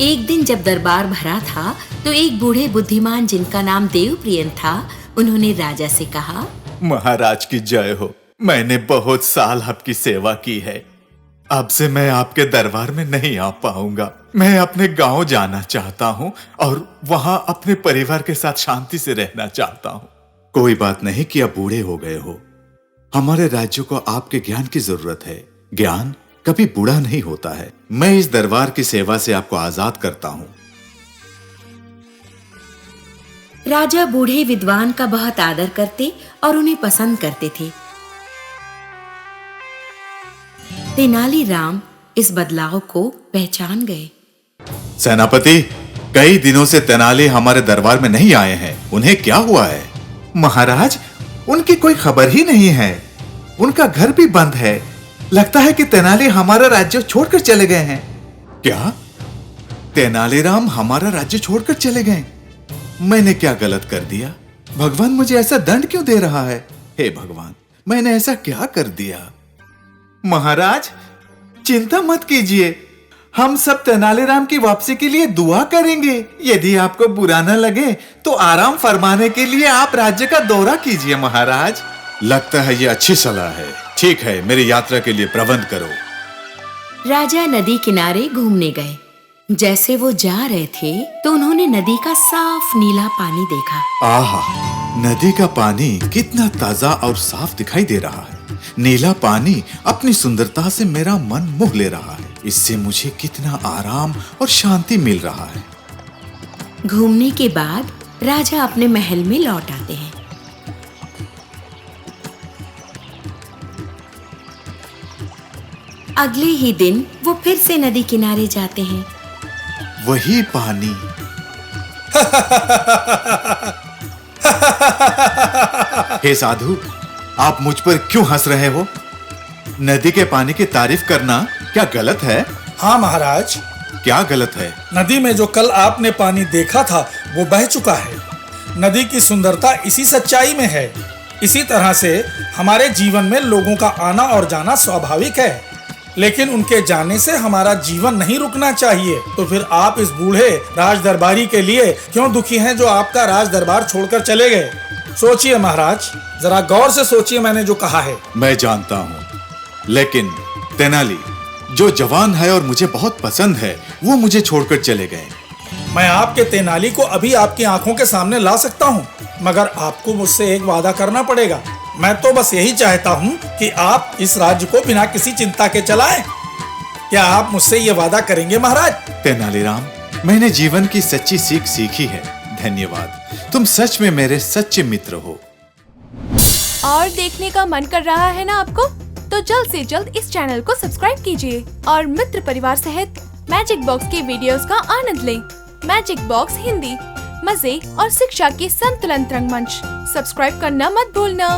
एक दिन जब दरबार भरा था तो एक बूढ़े बुद्धिमान जिनका नाम देवप्रियन था, उन्होंने राजा से कहा, महाराज की जय हो। मैंने बहुत साल आपकी सेवा की है। अब से मैं आपके दरबार में नहीं आ पाऊंगा। मैं अपने गांव जाना चाहता हूँ और वहां अपने परिवार के साथ शांति से रहना चाहता हूँ। कोई बात नहीं कि आप बूढ़े हो गए हो। हमारे राज्य को आपके ज्ञान की जरूरत है। ज्ञान कभी बूढ़ा नहीं होता है। मैं इस दरबार की सेवा से आपको आजाद करता हूँ। राजा बूढ़े विद्वान का बहुत आदर करते और उन्हें पसंद करते थे। तेनालीराम इस बदलाव को पहचान गए। सेनापति, कई दिनों से तेनाली हमारे दरबार में नहीं आए हैं। उन्हें क्या हुआ है? महाराज, उनकी कोई खबर ही नहीं है। उनका घर भी बंद है। लगता है कि तेनाली हमारा राज्य छोड़कर चले गए हैं। क्या? तेनालीराम हमारा राज्य छोड़कर चले गए? मैंने क्या गलत कर दिया? भगवान मुझे ऐसा दंड क्यों दे रहा है? हे भगवान, मैंने ऐसा क्या कर दिया? महाराज, चिंता मत कीजिए। हम सब तेनालीराम की वापसी के लिए दुआ करेंगे। यदि आपको बुरा न लगे तो आराम फरमाने के लिए आप राज्य का दौरा कीजिए महाराज। लगता है ये अच्छी सलाह है। ठीक है, मेरी यात्रा के लिए प्रबंध करो। राजा नदी किनारे घूमने गए। जैसे वो जा रहे थे तो उन्होंने नदी का साफ नीला पानी देखा। आहा, नदी का पानी कितना ताजा और साफ दिखाई दे रहा है। नीला पानी अपनी सुंदरता से मेरा मन मोह ले रहा है। इससे मुझे कितना आराम और शांति मिल रहा है। घूमने के बाद राजा अपने महल में लौट आते हैं। अगले ही दिन वो फिर से नदी किनारे जाते हैं। वही पानी। हे साधु, आप मुझ पर क्यों हंस रहे हो? नदी के पानी की तारीफ करना क्या गलत है? हाँ महाराज। क्या गलत है? नदी में जो कल आपने पानी देखा था वो बह चुका है। नदी की सुंदरता इसी सच्चाई में है। इसी तरह से हमारे जीवन में लोगों का आना और जाना स्वाभाविक है, लेकिन उनके जाने से हमारा जीवन नहीं रुकना चाहिए। तो फिर आप इस बूढ़े राज दरबारी के लिए क्यों दुखी हैं जो आपका राज दरबार छोड़कर चले गए? सोचिए महाराज, जरा गौर से सोचिए मैंने जो कहा है। मैं जानता हूँ, लेकिन तेनाली जो जवान है और मुझे बहुत पसंद है, वो मुझे छोड़कर चले गए। मैं आपके तेनाली को अभी आपकी आंखों के सामने ला सकता हूँ, मगर आपको मुझसे एक वादा करना पड़ेगा। मैं तो बस यही चाहता हूँ कि आप इस राज्य को बिना किसी चिंता के चलाएं। क्या आप मुझसे ये वादा करेंगे महाराज? तेनालीराम, मैंने जीवन की सच्ची सीख सीखी है। धन्यवाद, तुम सच में मेरे सच्चे मित्र हो। और देखने का मन कर रहा है ना आपको? तो जल्द से जल्द इस चैनल को सब्सक्राइब कीजिए और मित्र परिवार सहित मैजिक बॉक्स के वीडियोस का आनंद लें। मैजिक बॉक्स हिंदी, मजे और शिक्षा की संतुलन रंगमंच। सब्सक्राइब करना मत भूलना।